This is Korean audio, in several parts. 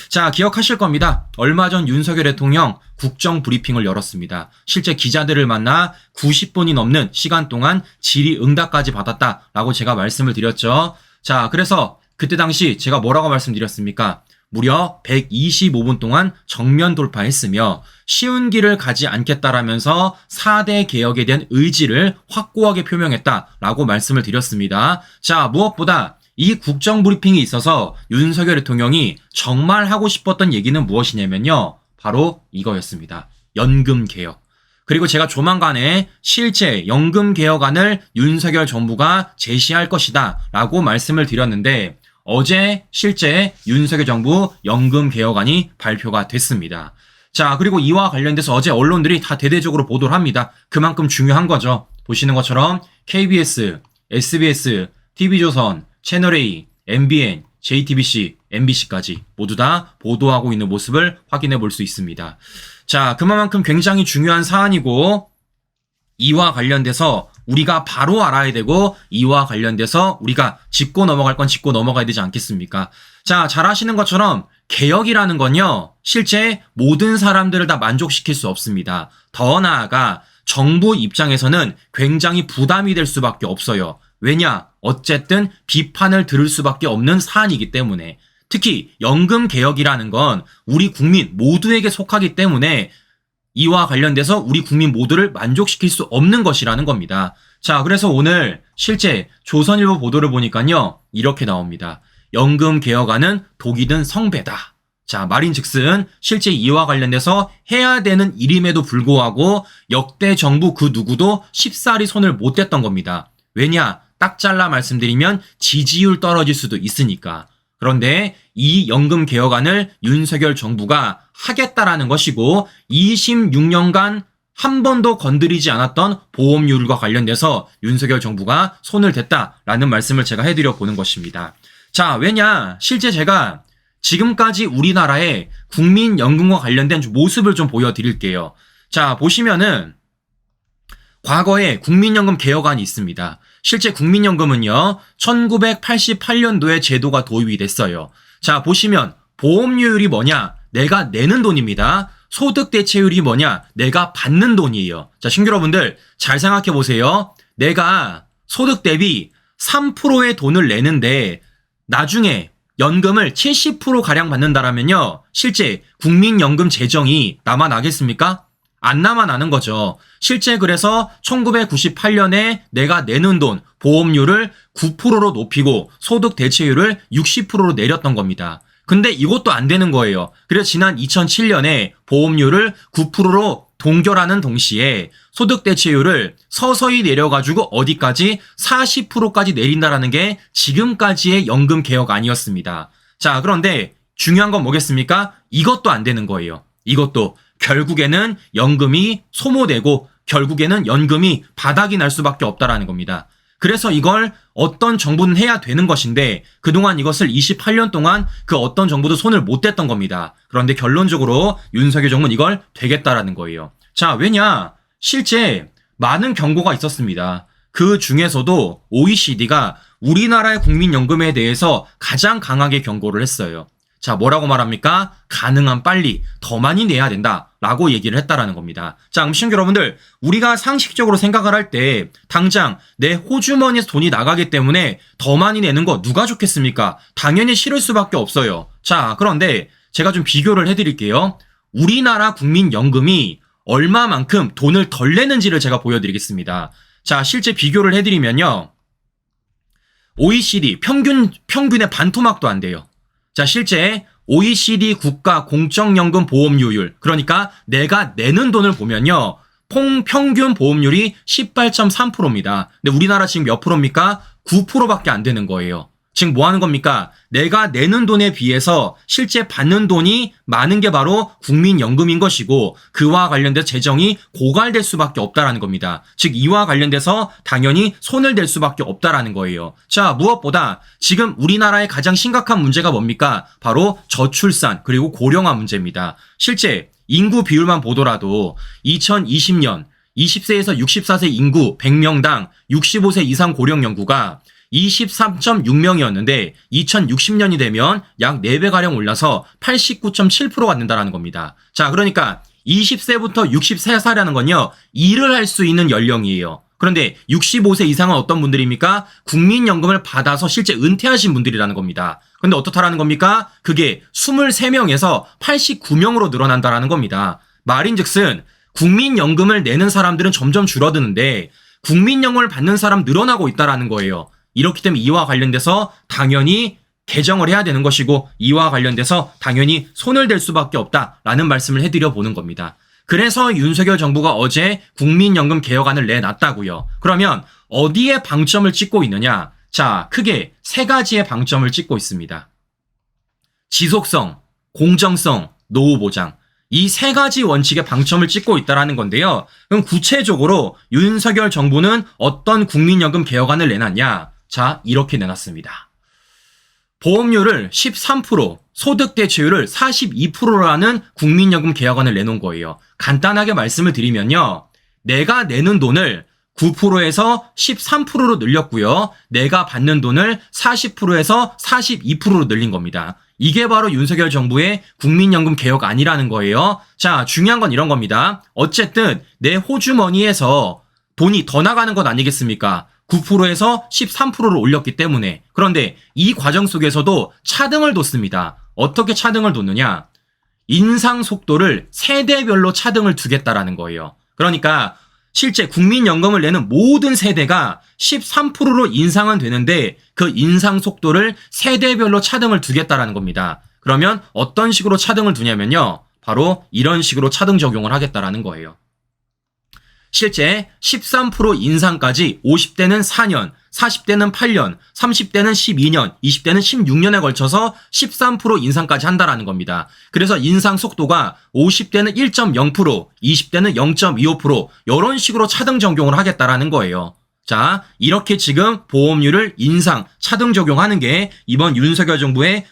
자, 기억하실 겁니다. 얼마 전 윤석열 대통령 국정 브리핑을 열었습니다. 실제 기자들을 만나 90분이 넘는 시간 동안 질의응답까지 받았다라고 제가 말씀을 드렸죠. 자, 그래서 그때 당시 제가 뭐라고 말씀드렸습니까? 무려 125분 동안 정면 돌파했으며 쉬운 길을 가지 않겠다라면서 4대 개혁에 대한 의지를 확고하게 표명했다라고 말씀을 드렸습니다. 자, 무엇보다 이 국정 브리핑이 있어서 윤석열 대통령이 정말 하고 싶었던 얘기는 무엇이냐면요. 바로 이거였습니다. 연금 개혁. 그리고 제가 조만간에 실제 연금 개혁안을 윤석열 정부가 제시할 것이다 라고 말씀을 드렸는데 어제 실제 윤석열 정부 연금 개혁안이 발표가 됐습니다. 자, 그리고 이와 관련돼서 어제 언론들이 다 대대적으로 보도를 합니다. 그만큼 중요한 거죠. 보시는 것처럼 KBS, SBS, TV조선, 채널A, MBN, JTBC, MBC까지 모두 다 보도하고 있는 모습을 확인해 볼 수 있습니다. 자, 그만큼 굉장히 중요한 사안이고 이와 관련돼서 우리가 바로 알아야 되고 이와 관련돼서 우리가 짚고 넘어갈 건 짚고 넘어가야 되지 않겠습니까? 자, 잘 아시는 것처럼 개혁이라는 건요. 실제 모든 사람들을 다 만족시킬 수 없습니다. 더 나아가 정부 입장에서는 굉장히 부담이 될 수밖에 없어요. 왜냐? 어쨌든 비판을 들을 수밖에 없는 사안이기 때문에 특히 연금 개혁이라는 건 우리 국민 모두에게 속하기 때문에 이와 관련돼서 우리 국민 모두를 만족시킬 수 없는 것이라는 겁니다. 자, 그래서 오늘 실제 조선일보 보도를 보니까요. 이렇게 나옵니다. 연금 개혁안은 독이 든 성배다. 자, 말인즉슨 실제 이와 관련돼서 해야 되는 일임에도 불구하고 역대 정부 그 누구도 쉽사리 손을 못 댔던 겁니다. 왜냐? 딱 잘라 말씀드리면 지지율 떨어질 수도 있으니까. 그런데 이 연금 개혁안을 윤석열 정부가 하겠다라는 것이고 26년간 한 번도 건드리지 않았던 보험료율과 관련돼서 윤석열 정부가 손을 댔다라는 말씀을 제가 해드려 보는 것입니다. 자, 왜냐? 실제 제가 지금까지 우리나라의 국민연금과 관련된 모습을 좀 보여드릴게요. 자, 보시면은 과거에 국민연금 개혁안이 있습니다. 실제 국민연금은요, 1988년도에 제도가 도입이 됐어요. 자, 보시면 보험료율이 뭐냐? 내가 내는 돈입니다. 소득 대체율이 뭐냐? 내가 받는 돈이에요. 자, 신규 여러분들 잘 생각해 보세요. 내가 소득 대비 3%의 돈을 내는데 나중에 연금을 70%가량 받는다라면요. 실제 국민연금 재정이 남아나겠습니까? 안 남아나는 거죠. 실제 그래서 1998년에 내가 내는 돈, 보험료를 9%로 높이고 소득 대체율을 60%로 내렸던 겁니다. 근데 이것도 안 되는 거예요. 그래서 지난 2007년에 보험료를 9%로 동결하는 동시에 소득 대체율을 서서히 내려가지고 어디까지 40%까지 내린다라는 게 지금까지의 연금 개혁안이었습니다. 자, 그런데 중요한 건 뭐겠습니까? 이것도 안 되는 거예요. 이것도 결국에는 연금이 소모되고 결국에는 연금이 바닥이 날 수밖에 없다라는 겁니다. 그래서 이걸 어떤 정부는 해야 되는 것인데 그동안 이것을 28년 동안 그 어떤 정부도 손을 못 댔던 겁니다. 그런데 결론적으로 윤석열 정부는 이걸 되겠다라는 거예요. 자, 왜냐? 실제 많은 경고가 있었습니다. 그 중에서도 OECD가 우리나라의 국민연금에 대해서 가장 강하게 경고를 했어요. 자, 뭐라고 말합니까? 가능한 빨리 더 많이 내야 된다라고 얘기를 했다라는 겁니다. 자, 그럼 시청자 여러분들, 우리가 상식적으로 생각을 할 때 당장 내 호주머니에서 돈이 나가기 때문에 더 많이 내는 거 누가 좋겠습니까? 당연히 싫을 수밖에 없어요. 자, 그런데 제가 좀 비교를 해드릴게요. 우리나라 국민연금이 얼마만큼 돈을 덜 내는지를 제가 보여드리겠습니다. 자, 실제 비교를 해드리면요. OECD 평균의 반토막도 안 돼요. 자, 실제 OECD 국가 공적연금 보험료율, 그러니까 내가 내는 돈을 보면요. 평균 보험률이 18.3%입니다. 근데 우리나라 지금 몇 프로입니까? 9%밖에 안 되는 거예요. 지금 뭐 하는 겁니까? 내가 내는 돈에 비해서 실제 받는 돈이 많은 게 바로 국민연금인 것이고 그와 관련돼서 재정이 고갈될 수밖에 없다라는 겁니다. 즉 이와 관련돼서 당연히 손을 댈 수밖에 없다라는 거예요. 자, 무엇보다 지금 우리나라의 가장 심각한 문제가 뭡니까? 바로 저출산 그리고 고령화 문제입니다. 실제 인구 비율만 보더라도 2020년 20세에서 64세 인구 100명당 65세 이상 고령 연구가 23.6명이었는데 2060년이 되면 약 4배가량 올라서 89.7%가 된다는 겁니다. 자, 그러니까 20세부터 63세라는 건요, 일을 할 수 있는 연령이에요. 그런데 65세 이상은 어떤 분들입니까? 국민연금을 받아서 실제 은퇴하신 분들이라는 겁니다. 근데 어떻다라는 겁니까? 그게 23명에서 89명으로 늘어난다라는 겁니다. 말인즉슨 국민연금을 내는 사람들은 점점 줄어드는데 국민연금을 받는 사람 늘어나고 있다라는 거예요. 이렇기 때문에 이와 관련돼서 당연히 개정을 해야 되는 것이고 이와 관련돼서 당연히 손을 댈 수밖에 없다라는 말씀을 해드려 보는 겁니다. 그래서 윤석열 정부가 어제 국민연금 개혁안을 내놨다고요. 그러면 어디에 방점을 찍고 있느냐? 자, 크게 세 가지의 방점을 찍고 있습니다. 지속성, 공정성, 노후 보장. 이 세 가지 원칙에 방점을 찍고 있다는 건데요. 그럼 구체적으로 윤석열 정부는 어떤 국민연금 개혁안을 내놨냐? 자, 이렇게 내놨습니다. 보험료를 13%, 소득 대체율을 42%라는 국민연금 개혁안을 내놓은 거예요. 간단하게 말씀을 드리면요. 내가 내는 돈을 9%에서 13%로 늘렸고요. 내가 받는 돈을 40%에서 42%로 늘린 겁니다. 이게 바로 윤석열 정부의 국민연금 개혁안이라는 거예요. 자, 중요한 건 이런 겁니다. 어쨌든 내 호주머니에서 돈이 더 나가는 것 아니겠습니까? 9%에서 13%로 올렸기 때문에. 그런데 이 과정 속에서도 차등을 뒀습니다. 어떻게 차등을 뒀느냐? 인상 속도를 세대별로 차등을 두겠다라는 거예요. 그러니까 실제 국민연금을 내는 모든 세대가 13%로 인상은 되는데 그 인상 속도를 세대별로 차등을 두겠다라는 겁니다. 그러면 어떤 식으로 차등을 두냐면요. 바로 이런 식으로 차등 적용을 하겠다라는 거예요. 실제 13% 인상까지 50대는 4년, 40대는 8년, 30대는 12년, 20대는 16년에 걸쳐서 13% 인상까지 한다라는 겁니다. 그래서 인상 속도가 50대는 1.0%, 20대는 0.25% 이런 식으로 차등 적용을 하겠다라는 거예요. 자, 이렇게 지금 보험료를 인상, 차등 적용하는 게 이번 윤석열 정부의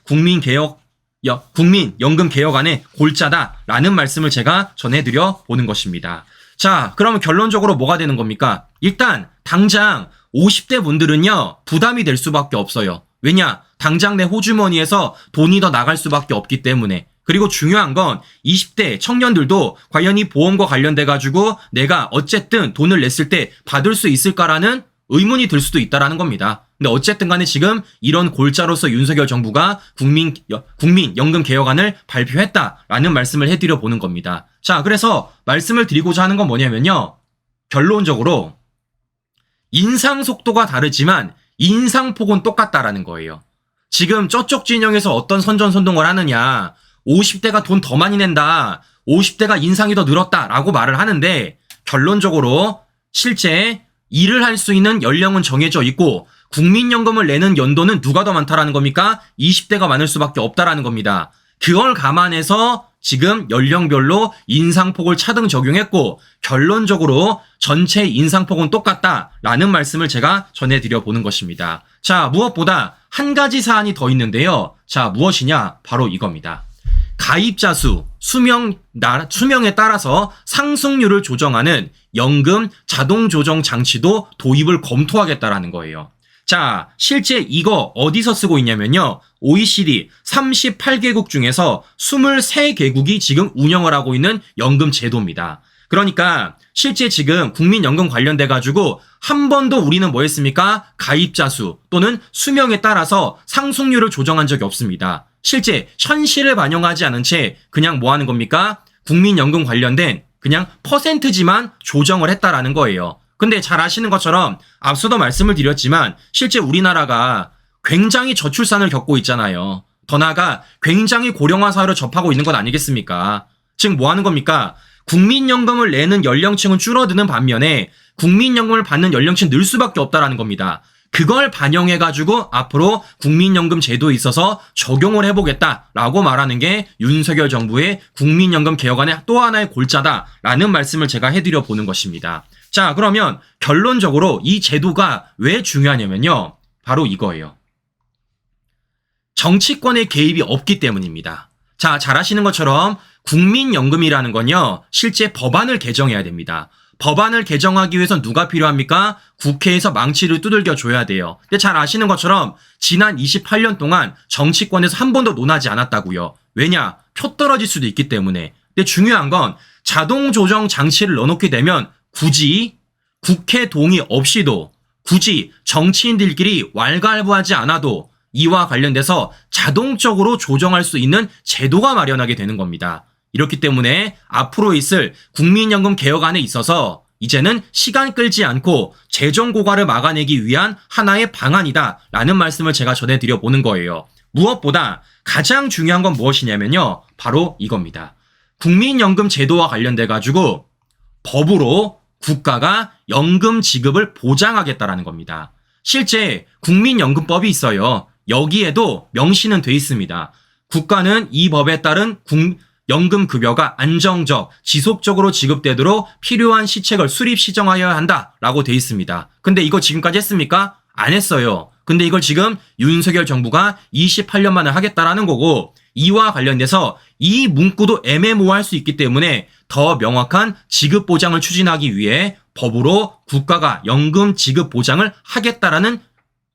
국민연금 개혁안의 골자다라는 말씀을 제가 전해드려 보는 것입니다. 자, 그러면 결론적으로 뭐가 되는 겁니까? 일단 당장 50대 분들은요, 부담이 될 수밖에 없어요. 왜냐? 당장 내 호주머니에서 돈이 더 나갈 수밖에 없기 때문에. 그리고 중요한 건 20대 청년들도 과연 이 보험과 관련돼 가지고 내가 어쨌든 돈을 냈을 때 받을 수 있을까라는 의문이 들 수도 있다라는 겁니다. 근데 어쨌든 간에 지금 이런 골자로서 윤석열 정부가 국민연금 개혁안을 발표했다라는 말씀을 해드려 보는 겁니다. 자, 그래서 말씀을 드리고자 하는 건 뭐냐면요. 결론적으로 인상 속도가 다르지만 인상폭은 똑같다라는 거예요. 지금 저쪽 진영에서 어떤 선전선동을 하느냐. 50대가 돈 더 많이 낸다. 50대가 인상이 더 늘었다라고 말을 하는데 결론적으로 실제 일을 할 수 있는 연령은 정해져 있고 국민연금을 내는 연도는 누가 더 많다라는 겁니까? 20대가 많을 수밖에 없다라는 겁니다. 그걸 감안해서 지금 연령별로 인상폭을 차등 적용했고 결론적으로 전체 인상폭은 똑같다라는 말씀을 제가 전해드려 보는 것입니다. 자, 무엇보다 한 가지 사안이 더 있는데요. 자, 무엇이냐? 바로 이겁니다. 가입자 수, 수명에 따라서 상승률을 조정하는 연금 자동 조정 장치도 도입을 검토하겠다라는 거예요. 자, 실제 이거 어디서 쓰고 있냐면요. OECD 38개국 중에서 23개국이 지금 운영을 하고 있는 연금 제도입니다. 그러니까 실제 지금 국민연금 관련돼 가지고 한 번도 우리는 뭐 했습니까? 가입자 수 또는 수명에 따라서 상승률을 조정한 적이 없습니다. 실제 현실을 반영하지 않은 채 그냥 뭐 하는 겁니까? 국민연금 관련된 그냥 퍼센트지만 조정을 했다라는 거예요. 근데 잘 아시는 것처럼 앞서도 말씀을 드렸지만 실제 우리나라가 굉장히 저출산을 겪고 있잖아요. 더 나아가 굉장히 고령화 사회로 접하고 있는 것 아니겠습니까? 즉 뭐 하는 겁니까? 국민연금을 내는 연령층은 줄어드는 반면에 국민연금을 받는 연령층이 늘 수밖에 없다라는 겁니다. 그걸 반영해가지고 앞으로 국민연금 제도에 있어서 적용을 해보겠다라고 말하는 게 윤석열 정부의 국민연금 개혁안의 또 하나의 골자다라는 말씀을 제가 해드려 보는 것입니다. 자, 그러면 결론적으로 이 제도가 왜 중요하냐면요. 바로 이거예요. 정치권의 개입이 없기 때문입니다. 자, 잘 아시는 것처럼 국민연금이라는 건요. 실제 법안을 개정해야 됩니다. 법안을 개정하기 위해선 누가 필요합니까? 국회에서 망치를 두들겨 줘야 돼요. 근데 잘 아시는 것처럼 지난 28년 동안 정치권에서 한 번도 논하지 않았다고요. 왜냐? 표 떨어질 수도 있기 때문에. 근데 중요한 건 자동 조정 장치를 넣어놓게 되면 굳이 국회 동의 없이도 굳이 정치인들끼리 왈가왈부하지 않아도 이와 관련돼서 자동적으로 조정할 수 있는 제도가 마련하게 되는 겁니다. 이렇기 때문에 앞으로 있을 국민연금 개혁안에 있어서 이제는 시간 끌지 않고 재정 고갈을 막아내기 위한 하나의 방안이다라는 말씀을 제가 전해드려 보는 거예요. 무엇보다 가장 중요한 건 무엇이냐면요. 바로 이겁니다. 국민연금 제도와 관련돼 가지고 법으로 국가가 연금 지급을 보장하겠다라는 겁니다. 실제 국민연금법이 있어요. 여기에도 명시는 돼 있습니다. 국가는 이 법에 따른 연금급여가 안정적, 지속적으로 지급되도록 필요한 시책을 수립 시정하여야 한다라고 돼 있습니다. 근데 이거 지금까지 했습니까? 안 했어요. 근데 이걸 지금 윤석열 정부가 28년 만에 하겠다라는 거고, 이와 관련돼서 이 문구도 애매모호할 수 있기 때문에 더 명확한 지급 보장을 추진하기 위해 법으로 국가가 연금 지급 보장을 하겠다라는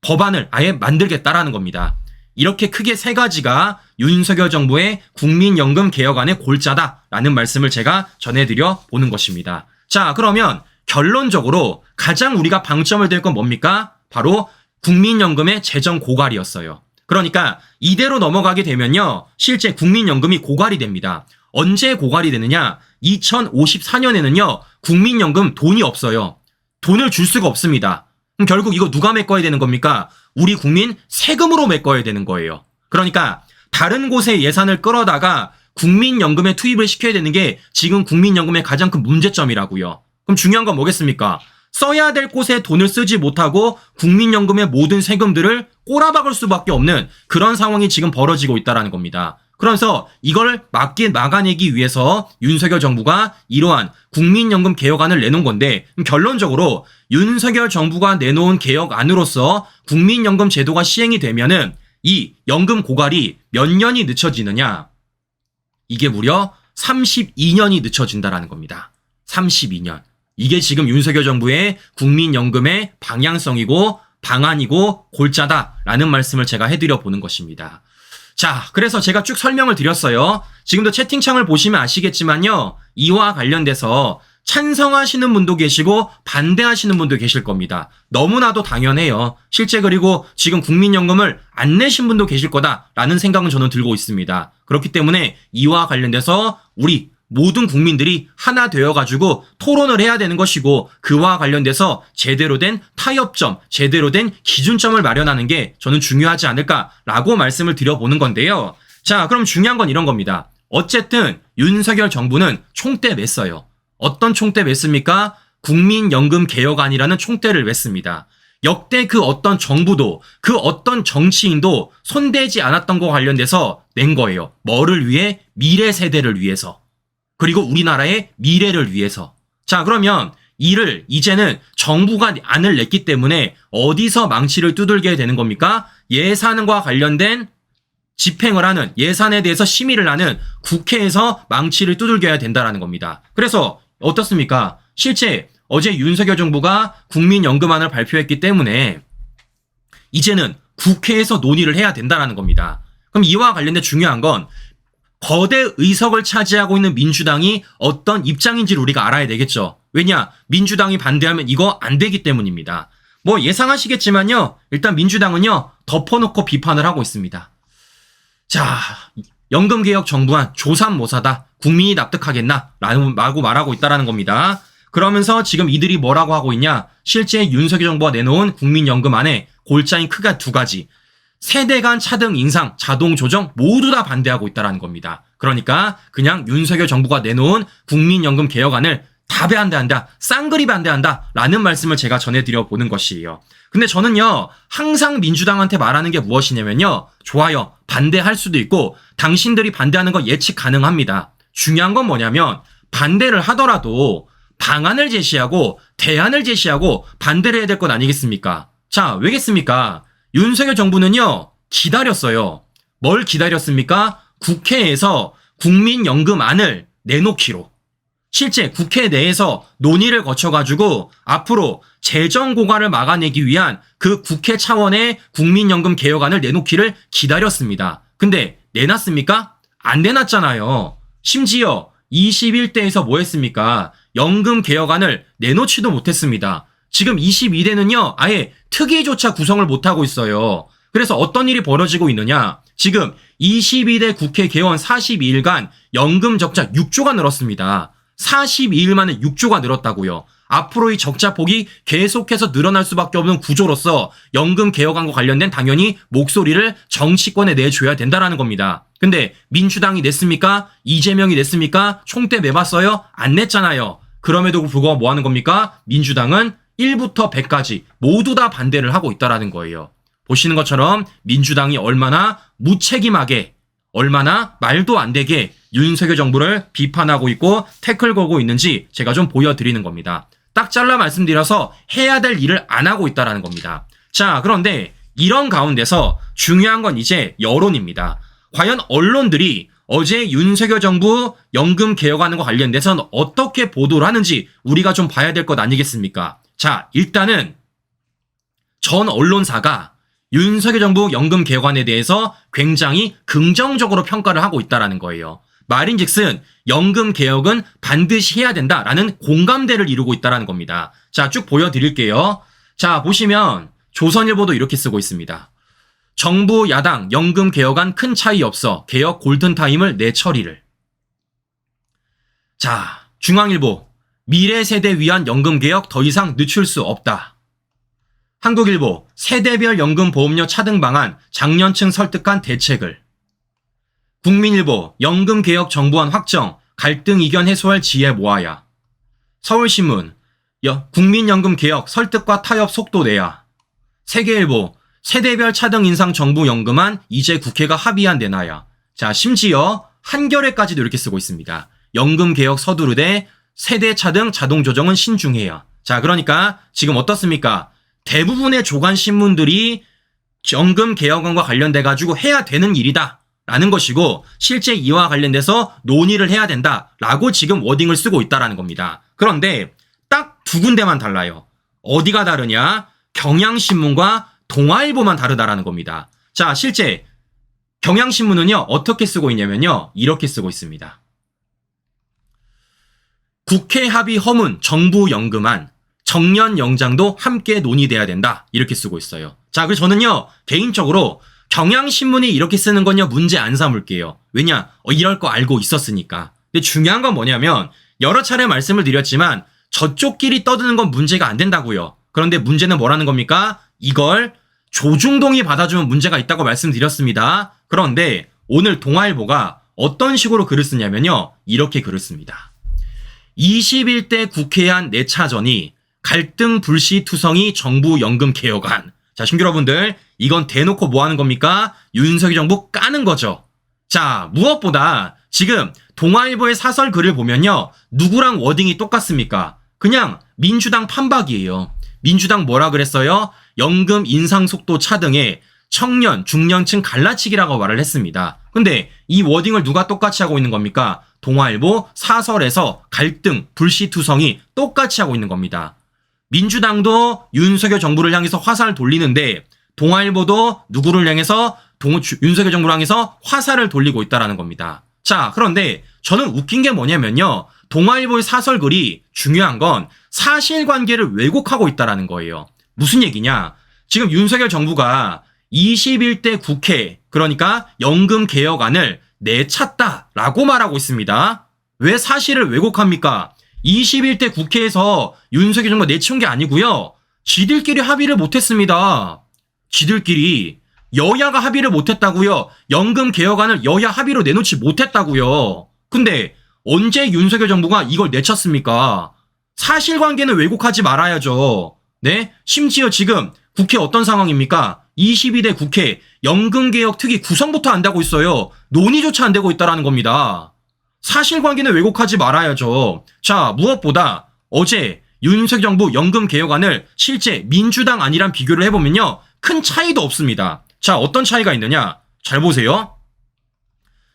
법안을 아예 만들겠다라는 겁니다. 이렇게 크게 세 가지가 윤석열 정부의 국민연금 개혁안의 골자다라는 말씀을 제가 전해드려 보는 것입니다. 자, 그러면 결론적으로 가장 우리가 방점을 댈 건 뭡니까? 바로 국민연금의 재정 고갈이었어요. 그러니까 이대로 넘어가게 되면요, 실제 국민연금이 고갈이 됩니다. 언제 고갈이 되느냐? 2054년에는요 국민연금 돈이 없어요. 돈을 줄 수가 없습니다. 그럼 결국 이거 누가 메꿔야 되는 겁니까? 우리 국민 세금으로 메꿔야 되는 거예요. 그러니까 다른 곳에 예산을 끌어다가 국민연금에 투입을 시켜야 되는 게 지금 국민연금의 가장 큰 문제점이라고요. 그럼 중요한 건 뭐겠습니까? 써야 될 곳에 돈을 쓰지 못하고 국민연금의 모든 세금들을 꼬라박을 수밖에 없는 그런 상황이 지금 벌어지고 있다는 겁니다. 그래서 이걸 막아내기 위해서 윤석열 정부가 이러한 국민연금 개혁안을 내놓은 건데, 결론적으로 윤석열 정부가 내놓은 개혁안으로서 국민연금 제도가 시행이 되면은 이 연금 고갈이 몇 년이 늦춰지느냐? 이게 무려 32년이 늦춰진다라는 겁니다. 32년. 이게 지금 윤석열 정부의 국민연금의 방향성이고 방안이고 골자다라는 말씀을 제가 해드려 보는 것입니다. 자, 그래서 제가 쭉 설명을 드렸어요. 지금도 채팅창을 보시면 아시겠지만요, 이와 관련돼서 찬성하시는 분도 계시고 반대하시는 분도 계실 겁니다. 너무나도 당연해요. 실제 그리고 지금 국민연금을 안 내신 분도 계실 거다라는 생각은 저는 들고 있습니다. 그렇기 때문에 이와 관련돼서 우리 모든 국민들이 하나 되어가지고 토론을 해야 되는 것이고, 그와 관련돼서 제대로 된 타협점, 제대로 된 기준점을 마련하는 게 저는 중요하지 않을까라고 말씀을 드려보는 건데요. 자, 그럼 중요한 건 이런 겁니다. 어쨌든 윤석열 정부는 총대 맸어요. 어떤 총대 맸습니까? 국민연금 개혁안이라는 총대를 맸습니다. 역대 그 어떤 정부도 그 어떤 정치인도 손대지 않았던 것과 관련돼서 낸 거예요. 뭐를 위해? 미래 세대를 위해서. 그리고 우리나라의 미래를 위해서. 자, 그러면 이를 이제는 정부가 안을 냈기 때문에 어디서 망치를 두들겨야 되는 겁니까? 예산과 관련된 집행을 하는, 예산에 대해서 심의를 하는 국회에서 망치를 두들겨야 된다는 겁니다. 그래서 어떻습니까? 실제 어제 윤석열 정부가 국민연금안을 발표했기 때문에 이제는 국회에서 논의를 해야 된다는 겁니다. 그럼 이와 관련된 중요한 건 거대 의석을 차지하고 있는 민주당이 어떤 입장인지를 우리가 알아야 되겠죠. 왜냐? 민주당이 반대하면 이거 안 되기 때문입니다. 뭐 예상하시겠지만요, 일단 민주당은요 덮어놓고 비판을 하고 있습니다. 자, 연금개혁 정부안 조삼모사다. 국민이 납득하겠나? 라고 말하고 있다는 겁니다. 그러면서 지금 이들이 뭐라고 하고 있냐? 실제 윤석열 정부가 내놓은 국민연금안에 골자인 크게 두 가지. 세대 간 차등 인상, 자동 조정 모두 다 반대하고 있다는 겁니다. 그러니까 그냥 윤석열 정부가 내놓은 국민연금 개혁안을 다 반대한다, 쌍그리 반대한다 라는 말씀을 제가 전해드려 보는 것이에요. 근데 저는요 항상 민주당한테 말하는 게 무엇이냐면요, 좋아요, 반대할 수도 있고 당신들이 반대하는 거 예측 가능합니다. 중요한 건 뭐냐면 반대를 하더라도 방안을 제시하고 대안을 제시하고 반대를 해야 될 것 아니겠습니까? 자, 왜겠습니까? 윤석열 정부는요 기다렸어요. 뭘 기다렸습니까? 국회에서 국민연금안을 내놓기로. 실제 국회 내에서 논의를 거쳐가지고 앞으로 재정 고갈을 막아내기 위한 그 국회 차원의 국민연금 개혁안을 내놓기를 기다렸습니다. 근데 내놨습니까? 안 내놨잖아요. 심지어 21대에서 뭐 했습니까? 연금 개혁안을 내놓지도 못했습니다. 지금 22대는요, 아예 특위조차 구성을 못하고 있어요. 그래서 어떤 일이 벌어지고 있느냐? 지금 22대 국회 개원 42일간 연금 적자 6조가 늘었습니다. 42일 만에 6조가 늘었다고요. 앞으로 이 적자 폭이 계속해서 늘어날 수밖에 없는 구조로서 연금 개혁안과 관련된 당연히 목소리를 정치권에 내줘야 된다라는 겁니다. 근데 민주당이 냈습니까? 이재명이 냈습니까? 총대 매봤어요? 안 냈잖아요. 그럼에도 불구하고 뭐 하는 겁니까? 민주당은 1부터 100까지 모두 다 반대를 하고 있다라는 거예요. 보시는 것처럼 민주당이 얼마나 무책임하게, 얼마나 말도 안 되게 윤석열 정부를 비판하고 있고 태클 걸고 있는지 제가 좀 보여드리는 겁니다. 딱 잘라 말씀드려서 해야 될 일을 안 하고 있다라는 겁니다. 자, 그런데 이런 가운데서 중요한 건 이제 여론입니다. 과연 언론들이 어제 윤석열 정부 연금 개혁안과 관련돼서는 어떻게 보도를 하는지 우리가 좀 봐야 될 것 아니겠습니까? 자, 일단은 전 언론사가 윤석열 정부 연금 개혁안에 대해서 굉장히 긍정적으로 평가를 하고 있다라는 거예요. 말인즉슨 연금 개혁은 반드시 해야 된다라는 공감대를 이루고 있다라는 겁니다. 자, 쭉 보여드릴게요. 자, 보시면 조선일보도 이렇게 쓰고 있습니다. 정부 야당 연금 개혁안 큰 차이 없어 개혁 골든타임을 내처리를. 자, 중앙일보 미래 세대 위한 연금 개혁 더 이상 늦출 수 없다. 한국일보 세대별 연금 보험료 차등 방안 장년층 설득한 대책을. 국민일보 연금 개혁 정부안 확정 갈등 이견 해소할 지혜 모아야. 서울신문 국민연금 개혁 설득과 타협 속도 내야. 세계일보 세대별 차등 인상 정부 연금안 이제 국회가 합의안 내놔야. 자, 심지어 한겨레까지도 이렇게 쓰고 있습니다. 연금 개혁 서두르되 세대 차등 자동 조정은 신중해야. 자, 그러니까 지금 어떻습니까? 대부분의 조간 신문들이 연금 개혁안과 관련돼 가지고 해야 되는 일이다 라는 것이고, 실제 이와 관련돼서 논의를 해야 된다라고 지금 워딩을 쓰고 있다라는 겁니다. 그런데 딱 두 군데만 달라요. 어디가 다르냐? 경향신문과 동아일보만 다르다라는 겁니다. 자, 실제 경향신문은요, 어떻게 쓰고 있냐면요, 이렇게 쓰고 있습니다. 국회 합의 허문 정부 연금안 정년 연장도 함께 논의돼야 된다, 이렇게 쓰고 있어요. 자, 그래서 저는요, 개인적으로 경향신문이 이렇게 쓰는 건요, 문제 안 삼을게요. 왜냐? 이럴 거 알고 있었으니까. 근데 중요한 건 뭐냐면, 여러 차례 말씀을 드렸지만 저쪽끼리 떠드는 건 문제가 안 된다고요. 그런데 문제는 뭐라는 겁니까? 이걸 조중동이 받아주면 문제가 있다고 말씀드렸습니다. 그런데 오늘 동아일보가 어떤 식으로 글을 쓰냐면요, 이렇게 글을 씁니다. 21대 국회안 내차전이 갈등 불씨 투성이 정부 연금 개혁안. 자, 신규 여러분들, 이건 대놓고 뭐 하는 겁니까? 윤석열 정부 까는 거죠. 자, 무엇보다 지금 동아일보의 사설 글을 보면요, 누구랑 워딩이 똑같습니까? 그냥 민주당 판박이에요. 민주당 뭐라 그랬어요? 연금 인상 속도 차등에 청년, 중년층 갈라치기라고 말을 했습니다. 근데 이 워딩을 누가 똑같이 하고 있는 겁니까? 동아일보 사설에서 갈등, 불씨투성이 똑같이 하고 있는 겁니다. 민주당도 윤석열 정부를 향해서 화살을 돌리는데 동아일보도 누구를 향해서 윤석열 정부를 향해서 화살을 돌리고 있다는 겁니다. 자, 그런데 저는 웃긴 게 뭐냐면요, 동아일보의 사설글이 중요한 건 사실관계를 왜곡하고 있다는 거예요. 무슨 얘기냐? 지금 윤석열 정부가 21대 국회, 그러니까 연금 개혁안을 내찼다라고 말하고 있습니다. 왜 사실을 왜곡합니까? 21대 국회에서 윤석열 정부가 내치운 게 아니고요, 지들끼리 합의를 못했습니다. 지들끼리 여야가 합의를 못했다고요. 연금 개혁안을 여야 합의로 내놓지 못했다고요. 근데 언제 윤석열 정부가 이걸 내쳤습니까? 사실관계는 왜곡하지 말아야죠. 네? 심지어 지금 국회 어떤 상황입니까? 22대 국회 연금개혁 특위 구성부터 안 되고 있어요. 논의조차 안 되고 있다는 겁니다. 사실관계는 왜곡하지 말아야죠. 자, 무엇보다 어제 윤석열 정부 연금개혁안을 실제 민주당 안이랑 비교를 해보면요, 큰 차이도 없습니다. 자, 어떤 차이가 있느냐? 잘 보세요.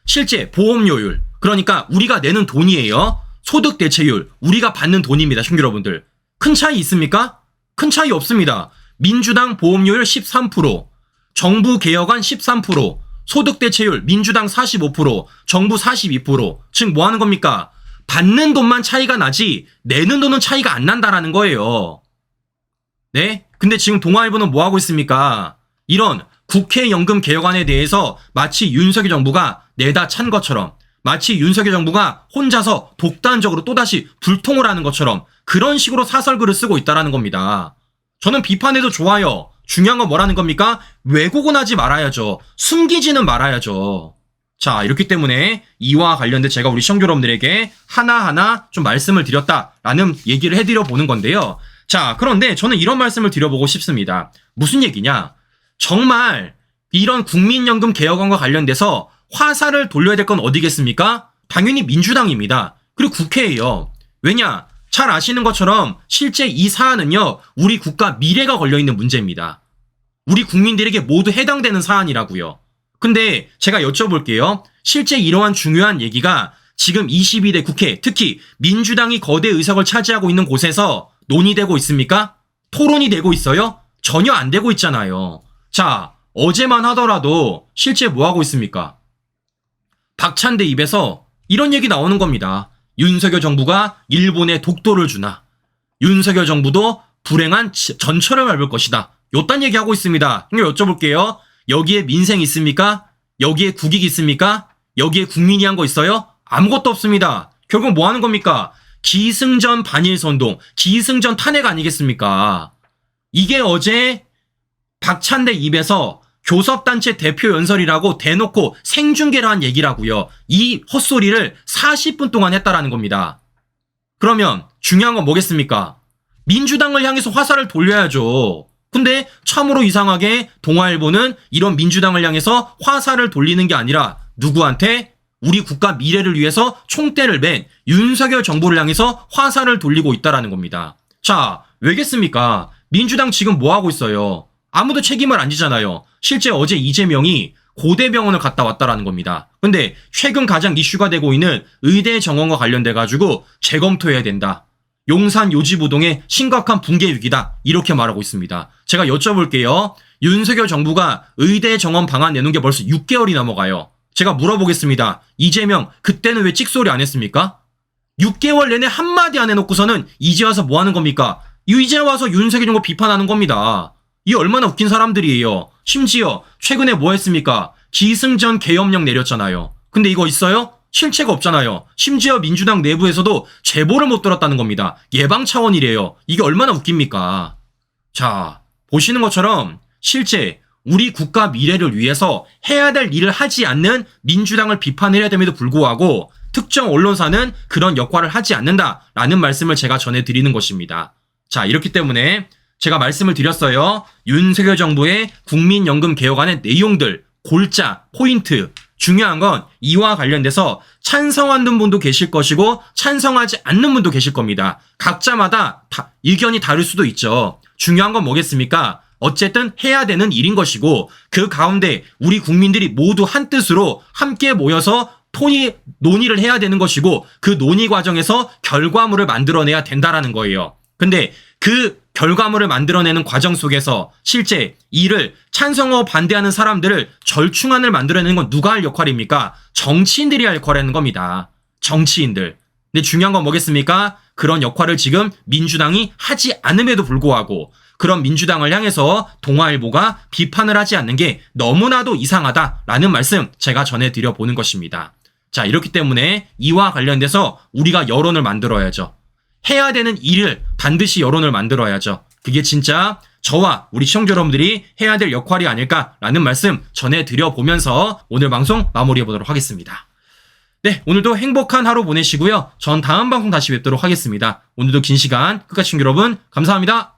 실제 보험료율, 그러니까 우리가 내는 돈이에요. 소득 대체율, 우리가 받는 돈입니다. 시청자 여러분들. 큰 차이 있습니까? 큰 차이 없습니다. 민주당 보험료율 13%, 정부 개혁안 13%, 소득 대체율 민주당 45%, 정부 42%. 즉 뭐 하는 겁니까? 받는 돈만 차이가 나지 내는 돈은 차이가 안 난다라는 거예요. 네? 근데 지금 동아일보는 뭐 하고 있습니까? 이런 국회 연금 개혁안에 대해서 마치 윤석열 정부가 내다 찬 것처럼, 마치 윤석열 정부가 혼자서 독단적으로 또다시 불통을 하는 것처럼 그런 식으로 사설글을 쓰고 있다라는 겁니다. 저는 비판해도 좋아요. 중요한 건 뭐라는 겁니까? 왜곡은 하지 말아야죠. 숨기지는 말아야죠. 자, 이렇기 때문에 이와 관련된 제가 우리 시청자 여러분들에게 하나하나 좀 말씀을 드렸다라는 얘기를 해드려 보는 건데요. 자, 그런데 저는 이런 말씀을 드려보고 싶습니다. 무슨 얘기냐? 정말 이런 국민연금 개혁안과 관련돼서 화살을 돌려야 될 건 어디겠습니까? 당연히 민주당입니다. 그리고 국회예요. 왜냐? 잘 아시는 것처럼 실제 이 사안은요, 우리 국가 미래가 걸려있는 문제입니다. 우리 국민들에게 모두 해당되는 사안이라고요. 근데 제가 여쭤볼게요. 실제 이러한 중요한 얘기가 지금 22대 국회, 특히 민주당이 거대 의석을 차지하고 있는 곳에서 논의되고 있습니까? 토론이 되고 있어요? 전혀 안 되고 있잖아요. 자, 어제만 하더라도 실제 뭐 하고 있습니까? 박찬대 입에서 이런 얘기 나오는 겁니다. 윤석열 정부가 일본에 독도를 주나, 윤석열 정부도 불행한 전철을 밟을 것이다. 요딴 얘기하고 있습니다. 이거 여쭤볼게요. 여기에 민생 있습니까? 여기에 국익 있습니까? 여기에 국민이 한 거 있어요? 아무것도 없습니다. 결국 뭐 하는 겁니까? 기승전 반일선동, 기승전 탄핵 아니겠습니까? 이게 어제 박찬대 입에서 교섭단체 대표 연설이라고 대놓고 생중계를 한 얘기라고요. 이 헛소리를 40분 동안 했다라는 겁니다. 그러면 중요한 건 뭐겠습니까? 민주당을 향해서 화살을 돌려야죠. 근데 참으로 이상하게 동아일보는 이런 민주당을 향해서 화살을 돌리는 게 아니라 누구한테? 우리 국가 미래를 위해서 총대를 맨 윤석열 정부를 향해서 화살을 돌리고 있다라는 겁니다. 자, 왜겠습니까? 민주당 지금 뭐 하고 있어요? 아무도 책임을 안 지잖아요. 실제 어제 이재명이 고대병원을 갔다 왔다라는 겁니다. 근데 최근 가장 이슈가 되고 있는 의대 정원과 관련돼 가지고 재검토해야 된다. 용산 요지부동의 심각한 붕괴 위기다. 이렇게 말하고 있습니다. 제가 여쭤볼게요. 윤석열 정부가 의대 정원 방안 내놓은 게 벌써 6개월이 넘어가요. 제가 물어보겠습니다. 이재명 그때는 왜 찍소리 안 했습니까? 6개월 내내 한마디 안 해놓고서는 이제 와서 뭐 하는 겁니까? 이제 와서 윤석열 정부 비판하는 겁니다. 이 얼마나 웃긴 사람들이에요. 심지어 최근에 뭐 했습니까? 기승전 계엄령 내렸잖아요. 근데 이거 있어요? 실체가 없잖아요. 심지어 민주당 내부에서도 제보를 못 들었다는 겁니다. 예방 차원이래요. 이게 얼마나 웃깁니까? 자, 보시는 것처럼 실제 우리 국가 미래를 위해서 해야 될 일을 하지 않는 민주당을 비판해야 됨에도 불구하고 특정 언론사는 그런 역할을 하지 않는다라는 말씀을 제가 전해드리는 것입니다. 자, 이렇기 때문에 제가 말씀을 드렸어요. 윤석열 정부의 국민연금 개혁안의 내용들, 골자, 포인트. 중요한 건 이와 관련돼서 찬성하는 분도 계실 것이고 찬성하지 않는 분도 계실 겁니다. 각자마다 의견이 다를 수도 있죠. 중요한 건 뭐겠습니까? 어쨌든 해야 되는 일인 것이고 그 가운데 우리 국민들이 모두 한 뜻으로 함께 모여서 논의를 해야 되는 것이고 그 논의 과정에서 결과물을 만들어내야 된다라는 거예요. 근데 그 결과물을 만들어내는 과정 속에서 실제 이를 찬성하고 반대하는 사람들을 절충안을 만들어내는 건 누가 할 역할입니까? 정치인들이 할 역할이라는 겁니다. 정치인들. 근데 중요한 건 뭐겠습니까? 그런 역할을 지금 민주당이 하지 않음에도 불구하고 그런 민주당을 향해서 동아일보가 비판을 하지 않는 게 너무나도 이상하다라는 말씀 제가 전해드려 보는 것입니다. 자, 이렇기 때문에 이와 관련돼서 우리가 여론을 만들어야죠. 해야 되는 일을 반드시 여론을 만들어야죠. 그게 진짜 저와 우리 시청자 여러분들이 해야 될 역할이 아닐까라는 말씀 전해드려 보면서 오늘 방송 마무리해 보도록 하겠습니다. 네, 오늘도 행복한 하루 보내시고요. 전 다음 방송 다시 뵙도록 하겠습니다. 오늘도 긴 시간 끝까지 시청자 여러분 감사합니다.